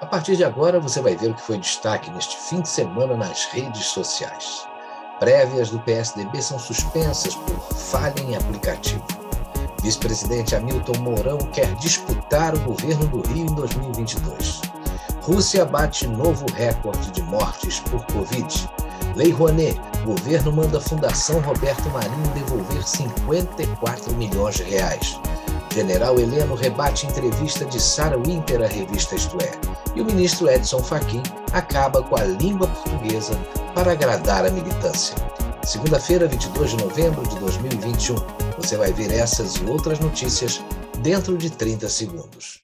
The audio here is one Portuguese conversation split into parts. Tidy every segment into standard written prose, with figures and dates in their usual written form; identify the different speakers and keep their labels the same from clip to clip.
Speaker 1: A partir de agora, você vai ver o que foi destaque neste fim de semana nas redes sociais. Prévias do PSDB são suspensas por falha em aplicativo. Vice-presidente Hamilton Mourão quer disputar o governo do Rio em 2022. Rússia bate novo recorde de mortes por Covid. Lei Rouanet, governo manda a Fundação Roberto Marinho devolver 54 milhões de reais. General Heleno rebate entrevista de Sarah Winter à revista Isto É. E o ministro Edson Fachin acaba com a língua portuguesa para agradar a militância. Segunda-feira, 22 de novembro de 2021. Você vai ver essas e outras notícias dentro de 30 segundos.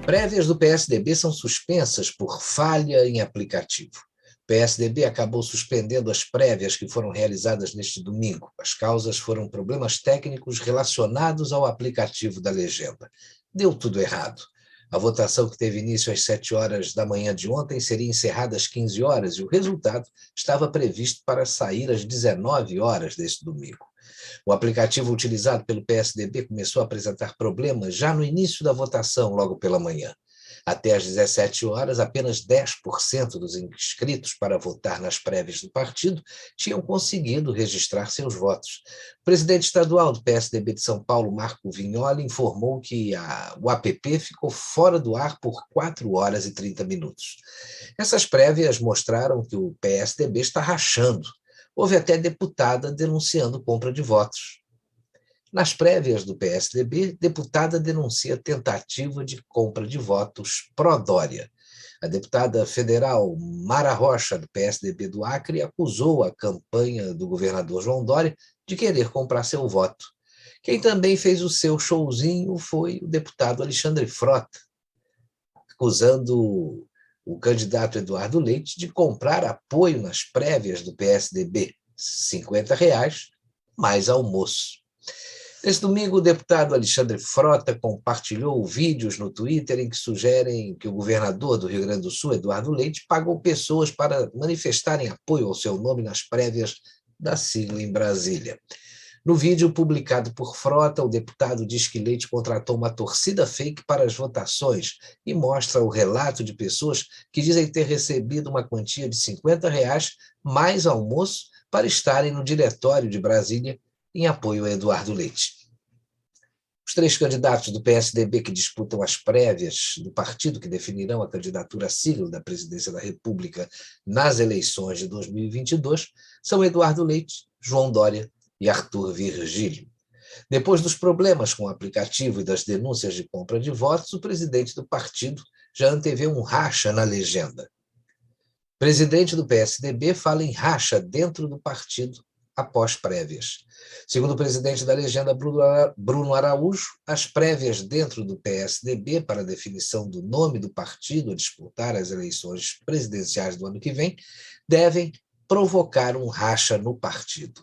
Speaker 1: Prévias do PSDB são suspensas por falha em aplicativo. O PSDB acabou suspendendo as prévias que foram realizadas neste domingo. As causas foram problemas técnicos relacionados ao aplicativo da legenda. Deu tudo errado. A votação, que teve início às 7 horas da manhã de ontem, seria encerrada às 15 horas e o resultado estava previsto para sair às 19 horas deste domingo. O aplicativo utilizado pelo PSDB começou a apresentar problemas já no início da votação, logo pela manhã. Até às 17 horas, apenas 10% dos inscritos para votar nas prévias do partido tinham conseguido registrar seus votos. O presidente estadual do PSDB de São Paulo, Marco Vignoli, informou que o app ficou fora do ar por 4 horas e 30 minutos. Essas prévias mostraram que o PSDB está rachando. Houve até deputada denunciando compra de votos. Nas prévias do PSDB, deputada denuncia tentativa de compra de votos pró-Dória. A deputada federal Mara Rocha, do PSDB do Acre, acusou a campanha do governador João Dória de querer comprar seu voto. Quem também fez o seu showzinho foi o deputado Alexandre Frota, acusando o candidato Eduardo Leite de comprar apoio nas prévias do PSDB, R$ 50 mais almoço. Nesse domingo, o deputado Alexandre Frota compartilhou vídeos no Twitter em que sugerem que o governador do Rio Grande do Sul, Eduardo Leite, pagou pessoas para manifestarem apoio ao seu nome nas prévias da sigla em Brasília. No vídeo publicado por Frota, o deputado diz que Leite contratou uma torcida fake para as votações e mostra o relato de pessoas que dizem ter recebido uma quantia de R$ 50 mais almoço para estarem no diretório de Brasília em apoio a Eduardo Leite. Os 3 candidatos do PSDB que disputam as prévias do partido que definirão a candidatura à sigla da presidência da República nas eleições de 2022 são Eduardo Leite, João Dória e Arthur Virgílio. Depois dos problemas com o aplicativo e das denúncias de compra de votos, o presidente do partido já antevê um racha na legenda. O presidente do PSDB fala em racha dentro do partido após prévias. Segundo o presidente da legenda, Bruno Araújo, as prévias dentro do PSDB para a definição do nome do partido a disputar as eleições presidenciais do ano que vem devem provocar um racha no partido.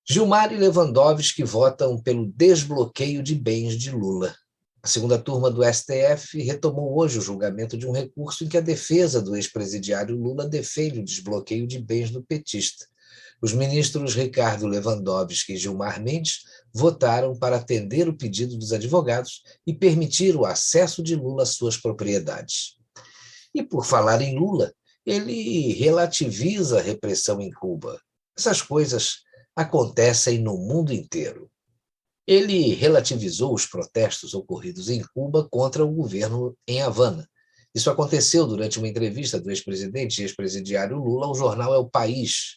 Speaker 1: Gilmar e Lewandowski votam pelo desbloqueio de bens de Lula. A segunda turma do STF retomou hoje o julgamento de um recurso em que a defesa do ex-presidiário Lula defende o desbloqueio de bens do petista. Os ministros Ricardo Lewandowski e Gilmar Mendes votaram para atender o pedido dos advogados e permitir o acesso de Lula às suas propriedades. E por falar em Lula, ele relativiza a repressão em Cuba. Essas coisas acontecem no mundo inteiro. Ele relativizou os protestos ocorridos em Cuba contra o governo em Havana. Isso aconteceu durante uma entrevista do ex-presidente e ex-presidiário Lula ao jornal El País.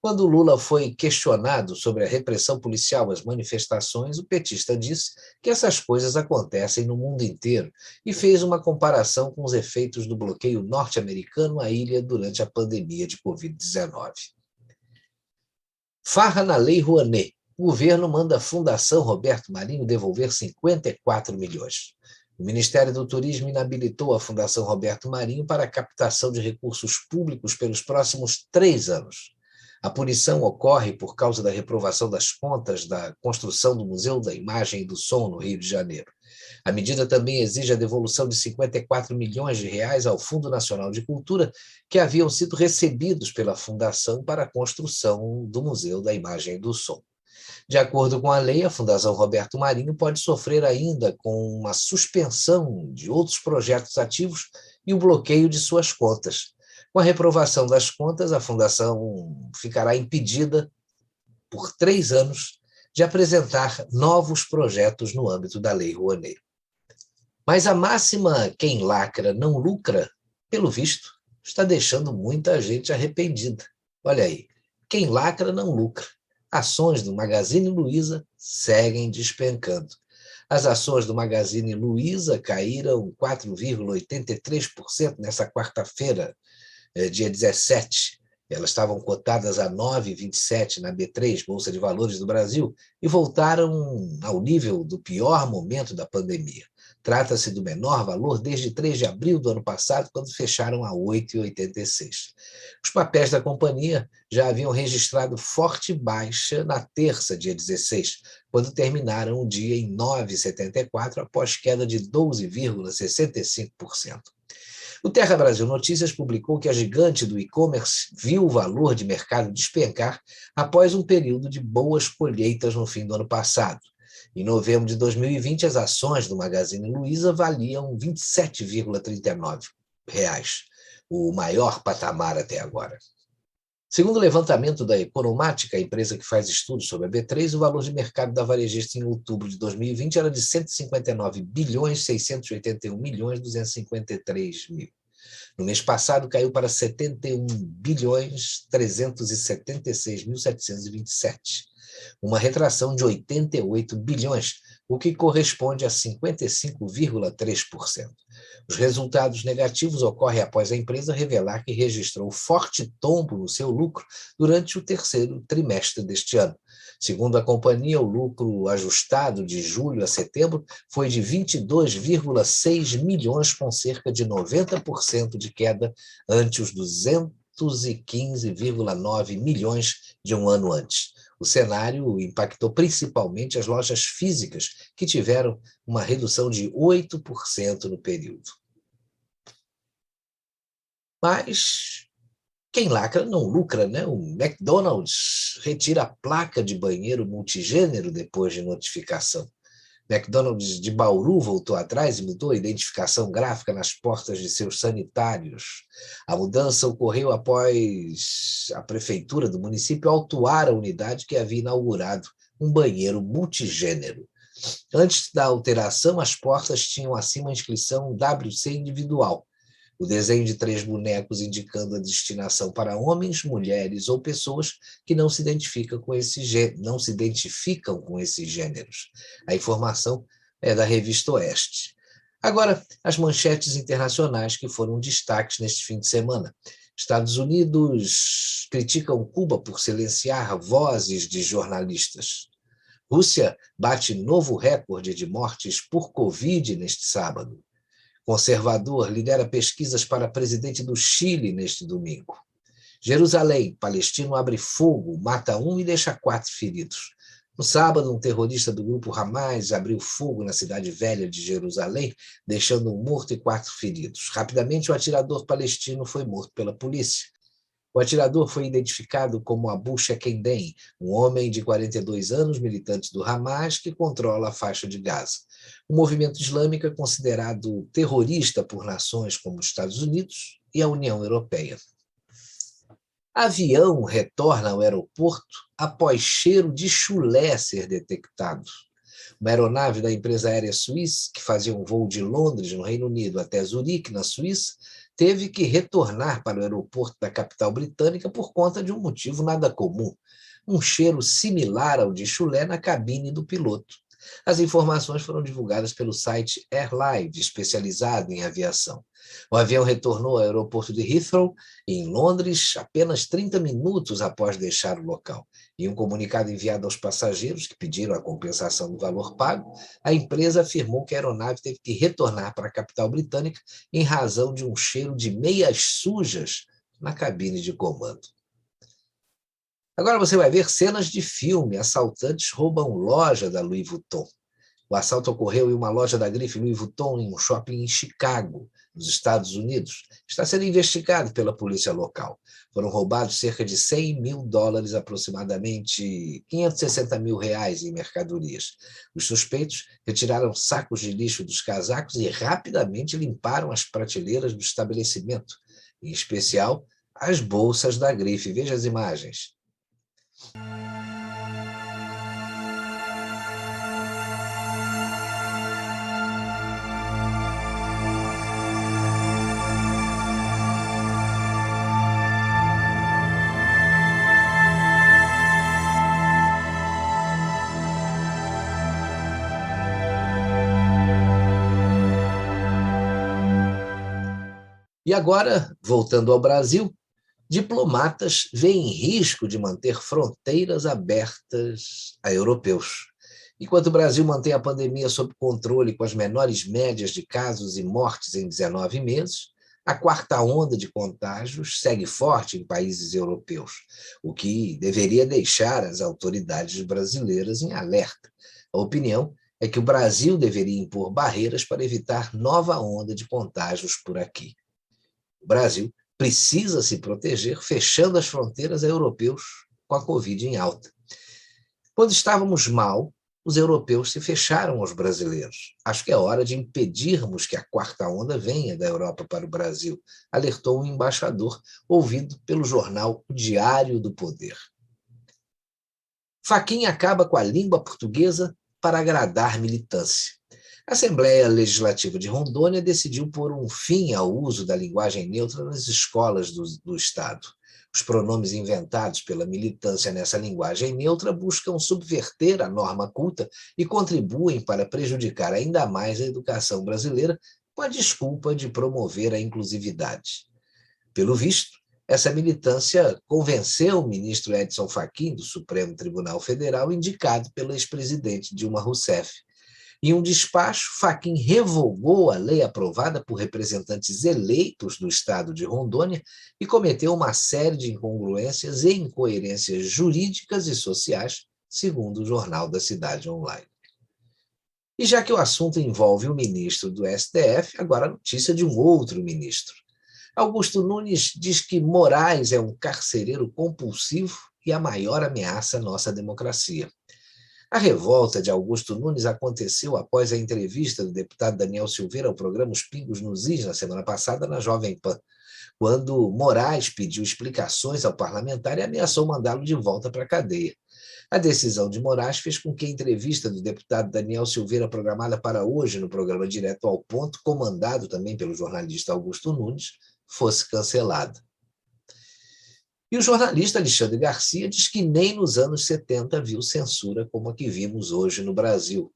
Speaker 1: Quando Lula foi questionado sobre a repressão policial às manifestações, o petista disse que essas coisas acontecem no mundo inteiro e fez uma comparação com os efeitos do bloqueio norte-americano à ilha durante a pandemia de Covid-19. Farra na Lei Rouanet. O governo manda a Fundação Roberto Marinho devolver 54 milhões. O Ministério do Turismo inabilitou a Fundação Roberto Marinho para a captação de recursos públicos pelos próximos 3 anos. A punição ocorre por causa da reprovação das contas da construção do Museu da Imagem e do Som, no Rio de Janeiro. A medida também exige a devolução de 54 milhões de reais ao Fundo Nacional de Cultura, que haviam sido recebidos pela Fundação para a construção do Museu da Imagem e do Som. De acordo com a lei, a Fundação Roberto Marinho pode sofrer ainda com uma suspensão de outros projetos ativos e o bloqueio de suas contas. Com a reprovação das contas, a Fundação ficará impedida, por 3 anos, de apresentar novos projetos no âmbito da Lei Rouanet. Mas a máxima "quem lacra não lucra", pelo visto, está deixando muita gente arrependida. Olha aí, quem lacra não lucra. Ações do Magazine Luiza seguem despencando. As ações do Magazine Luiza caíram 4,83% nessa quarta-feira, dia 17. Elas estavam cotadas a 9,27 na B3, Bolsa de Valores do Brasil, e voltaram ao nível do pior momento da pandemia. Trata-se do menor valor desde 3 de abril do ano passado, quando fecharam a 8,86. Os papéis da companhia já haviam registrado forte baixa na terça, dia 16, quando terminaram o dia em 9,74, após queda de 12,65%. O Terra Brasil Notícias publicou que a gigante do e-commerce viu o valor de mercado despencar após um período de boas colheitas no fim do ano passado. Em novembro de 2020, as ações do Magazine Luiza valiam R$ 27,39, o maior patamar até agora. Segundo o levantamento da Economática, a empresa que faz estudos sobre a B3, o valor de mercado da varejista em outubro de 2020 era de 159 bilhões 681 milhões 253 mil. No mês passado, caiu para 71 bilhões 376 mil 727, uma retração de 88 bilhões, o que corresponde a 55,3%. Os resultados negativos ocorrem após a empresa revelar que registrou forte tombo no seu lucro durante o terceiro trimestre deste ano. Segundo a companhia, o lucro ajustado de julho a setembro foi de 22,6 milhões, com cerca de 90% de queda ante os 215,9 milhões de um ano antes. O cenário impactou principalmente as lojas físicas, que tiveram uma redução de 8% no período. Mas quem lacra não lucra, né? O McDonald's retira a placa de banheiro multigênero depois de notificação. McDonald's de Bauru voltou atrás e mudou a identificação gráfica nas portas de seus sanitários. A mudança ocorreu após a prefeitura do município autuar a unidade que havia inaugurado um banheiro multigênero. Antes da alteração, as portas tinham acima a inscrição WC individual, o desenho de 3 bonecos indicando a destinação para homens, mulheres ou pessoas que não se identificam com esses gêneros. A informação é da Revista Oeste. Agora, as manchetes internacionais que foram destaques neste fim de semana. Estados Unidos criticam Cuba por silenciar vozes de jornalistas. Rússia bate novo recorde de mortes por Covid neste sábado. Conservador lidera pesquisas para presidente do Chile neste domingo. Jerusalém, palestino abre fogo, mata 1 e deixa 4 feridos. No sábado, um terrorista do grupo Hamas abriu fogo na cidade velha de Jerusalém, deixando 1 morto e 4 feridos. Rapidamente, o atirador palestino foi morto pela polícia. O atirador foi identificado como Abu Shekendem, um homem de 42 anos, militante do Hamas, que controla a faixa de Gaza. O movimento islâmico é considerado terrorista por nações como os Estados Unidos e a União Europeia. Avião retorna ao aeroporto após cheiro de chulé ser detectado. Uma aeronave da empresa aérea suíça, que fazia um voo de Londres, no Reino Unido, até Zurique, na Suíça, teve que retornar para o aeroporto da capital britânica por conta de um motivo nada comum: um cheiro similar ao de chulé na cabine do piloto. As informações foram divulgadas pelo site AirLive, especializado em aviação. O avião retornou ao aeroporto de Heathrow, em Londres, apenas 30 minutos após deixar o local. Em um comunicado enviado aos passageiros que pediram a compensação do valor pago, a empresa afirmou que a aeronave teve que retornar para a capital britânica em razão de um cheiro de meias sujas na cabine de comando. Agora você vai ver cenas de filme. Assaltantes roubam loja da Louis Vuitton. O assalto ocorreu em uma loja da grife Louis Vuitton em um shopping em Chicago, nos Estados Unidos. Está sendo investigado pela polícia local. Foram roubados cerca de $100 mil, aproximadamente R$560 mil em mercadorias. Os suspeitos retiraram sacos de lixo dos casacos e rapidamente limparam as prateleiras do estabelecimento, em especial as bolsas da grife. Veja as imagens. E agora, voltando ao Brasil, diplomatas veem risco de manter fronteiras abertas a europeus. Enquanto o Brasil mantém a pandemia sob controle com as menores médias de casos e mortes em 19 meses, a quarta onda de contágios segue forte em países europeus, o que deveria deixar as autoridades brasileiras em alerta. A opinião é que o Brasil deveria impor barreiras para evitar nova onda de contágios por aqui. O Brasil precisa se proteger fechando as fronteiras a europeus com a Covid em alta. Quando estávamos mal, os europeus se fecharam aos brasileiros. Acho que é hora de impedirmos que a quarta onda venha da Europa para o Brasil, alertou um embaixador, ouvido pelo jornal O Diário do Poder. Fachin acaba com a língua portuguesa para agradar militância. A Assembleia Legislativa de Rondônia decidiu pôr um fim ao uso da linguagem neutra nas escolas do Estado. Os pronomes inventados pela militância nessa linguagem neutra buscam subverter a norma culta e contribuem para prejudicar ainda mais a educação brasileira com a desculpa de promover a inclusividade. Pelo visto, essa militância convenceu o ministro Edson Fachin, do Supremo Tribunal Federal, indicado pelo ex-presidente Dilma Rousseff. Em um despacho, Fachin revogou a lei aprovada por representantes eleitos do estado de Rondônia e cometeu uma série de incongruências e incoerências jurídicas e sociais, segundo o Jornal da Cidade Online. E já que o assunto envolve o ministro do STF, agora a notícia de um outro ministro. Augusto Nunes diz que Moraes é um carcereiro compulsivo e a maior ameaça à nossa democracia. A revolta de Augusto Nunes aconteceu após a entrevista do deputado Daniel Silveira ao programa Os Pingos nos Is, na semana passada, na Jovem Pan, quando Moraes pediu explicações ao parlamentar e ameaçou mandá-lo de volta para a cadeia. A decisão de Moraes fez com que a entrevista do deputado Daniel Silveira, programada para hoje no programa Direto ao Ponto, comandado também pelo jornalista Augusto Nunes, fosse cancelada. E o jornalista Alexandre Garcia diz que nem nos anos 70 viu censura como a que vimos hoje no Brasil.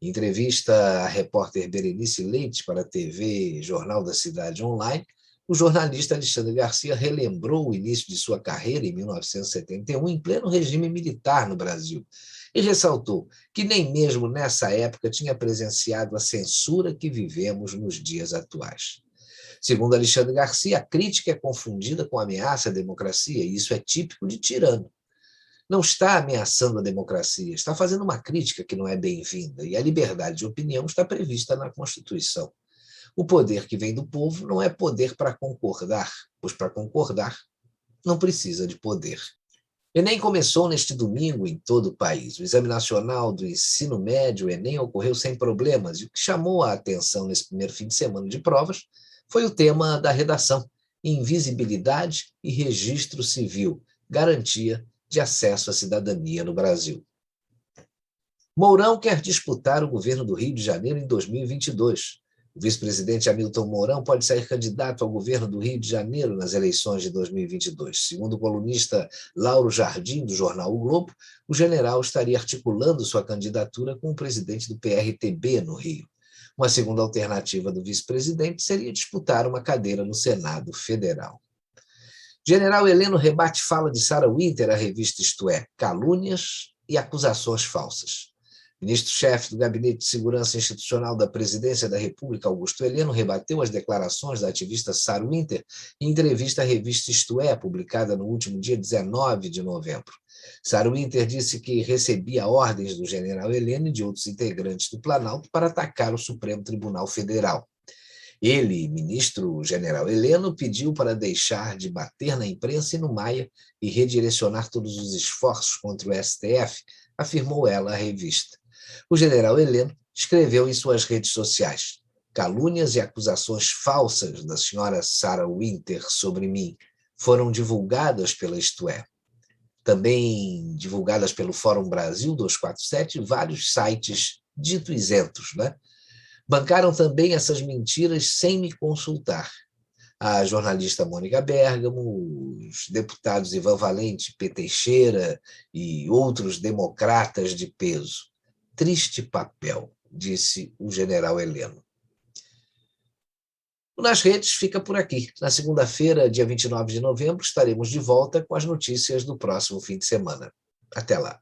Speaker 1: Em entrevista à repórter Berenice Leite para a TV Jornal da Cidade Online, o jornalista Alexandre Garcia relembrou o início de sua carreira em 1971, em pleno regime militar no Brasil, e ressaltou que nem mesmo nessa época tinha presenciado a censura que vivemos nos dias atuais. Segundo Alexandre Garcia, a crítica é confundida com ameaça à democracia, e isso é típico de tirano. Não está ameaçando a democracia, está fazendo uma crítica que não é bem-vinda, e a liberdade de opinião está prevista na Constituição. O poder que vem do povo não é poder para concordar, pois para concordar não precisa de poder. O Enem começou neste domingo em todo o país. O Exame Nacional do Ensino Médio, o Enem, ocorreu sem problemas, e o que chamou a atenção nesse primeiro fim de semana de provas foi o tema da redação: invisibilidade e registro civil, garantia de acesso à cidadania no Brasil. Mourão quer disputar o governo do Rio de Janeiro em 2022. O vice-presidente Hamilton Mourão pode sair candidato ao governo do Rio de Janeiro nas eleições de 2022. Segundo o colunista Lauro Jardim, do jornal O Globo, o general estaria articulando sua candidatura com o presidente do PRTB no Rio. Uma segunda alternativa do vice-presidente seria disputar uma cadeira no Senado Federal. General Heleno rebate fala de Sarah Winter à revista Isto É, calúnias e acusações falsas. Ministro-chefe do Gabinete de Segurança Institucional da Presidência da República, Augusto Heleno, rebateu as declarações da ativista Sarah Winter em entrevista à revista Isto É, publicada no último dia 19 de novembro. Sarah Winter disse que recebia ordens do general Heleno e de outros integrantes do Planalto para atacar o Supremo Tribunal Federal. Ele, ministro general Heleno, pediu para deixar de bater na imprensa e no Maia e redirecionar todos os esforços contra o STF, afirmou ela à revista. O general Heleno escreveu em suas redes sociais: calúnias e acusações falsas da senhora Sarah Winter sobre mim foram divulgadas pela Isto É. Também divulgadas pelo Fórum Brasil 247 e vários sites dito isentos, né? Bancaram também essas mentiras sem me consultar. A jornalista Mônica Bergamo, os deputados Ivan Valente, P. Teixeira e outros democratas de peso. Triste papel, disse o general Heleno. O Nas Redes fica por aqui. Na segunda-feira, dia 29 de novembro, estaremos de volta com as notícias do próximo fim de semana. Até lá.